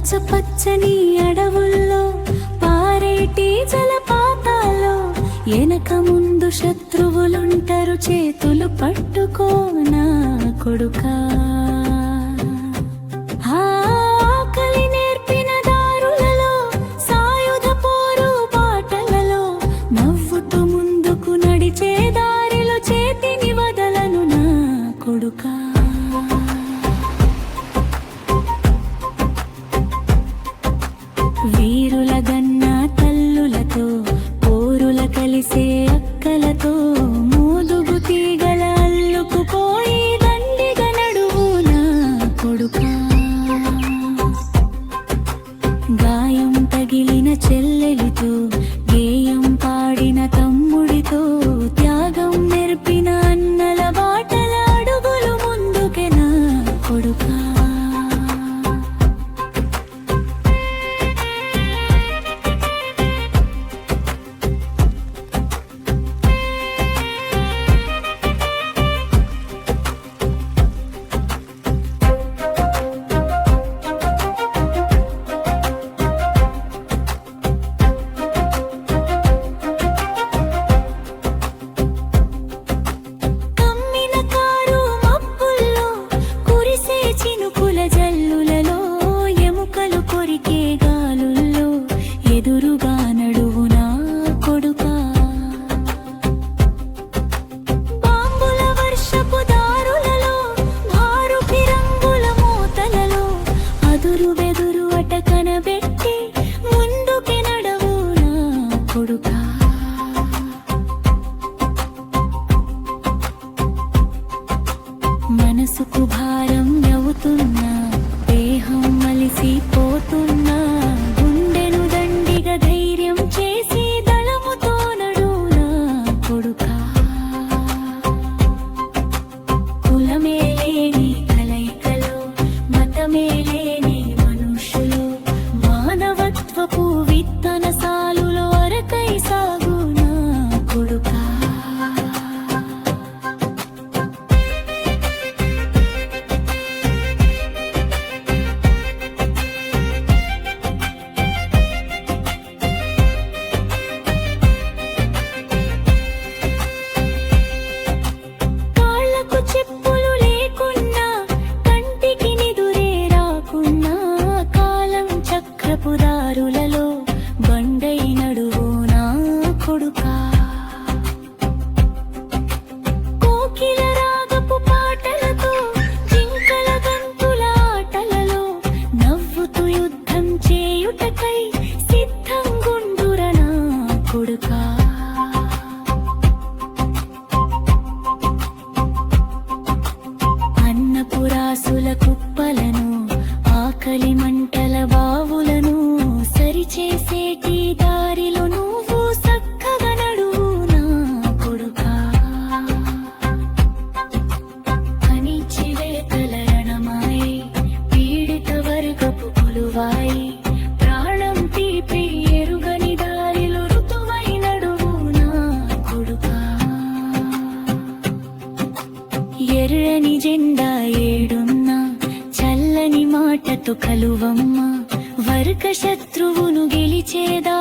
పచ్చని అడవుల్లో పారేటి జలపాతాల్లో వెనక ముందు శత్రువులుంటారు చేతులు పట్టుకో నా కొడుకా ఆకలి నేర్పిన దారులలో సాయుధ పోరు బాటలలో నవ్వుతూ ముందుకు నడిచే దారిలో చేతిని వదలను నా కొడుకా వీరుల గన్న తల్లులతో పోరుల కలిసే అక్కలతో మోదుగు తీగల అల్లుకుపోయి దండిగా నడువు నా కొడుకా గాయం తగిలిన చెల్లెలితో గేయం పాడిన తమ్ముడితో త్యాగం నేర్పిన అన్నల బాటల అడుగులు ముందుకే నా కొడుకా ఎదురుగా నడువు నా కొడుకా బాంబుల వర్షపు దారులలో మారు ఫిరంగుల మూతలలో అదురు బెదురు అట కనబెట్టి ముందుకి నడవు నా కొడుకా మనసుకు భారం అవుతున్నా దేహం మలిసిపోతున్నా ధైర్యం చేసి దళముతో నడు నా కొడుకా కులమే లేని కలయికలో మతమే లేని మనుషులు మానవత్వపు విత్తన సాలులో అరకై సాగు నా కొడుకా చెప్పులు లేకున్నా కంటికి నిదురే రాకున్నా కాలం చక్రపు దారులలో బండై నడువు నా కొడుకా కోకిల రాగపు పాటలతో జింకల గంతుల ఆటలలో నవ్వుతూ యుద్ధం చేయుటకై సిద్ధంగుండుర నా కొడుకా పురాసుల కుప్పలను ఆకలి మంటల బావులను సరిచేసేటి దారిలో నువ్వు చక్కగా నడువు నా కొడుకా అనిచివేతల రణమాయి పీడిత వర్గపు కొలువాయి ప్రాణం తీపి ఎరుగని దారిలో ఋతువై నడువు నా కొడుకా ఎర్రని జెండా ఏడున్నా చల్లని మాటతో కలువమ్మ వర్గ శత్రువును గెలిచేదా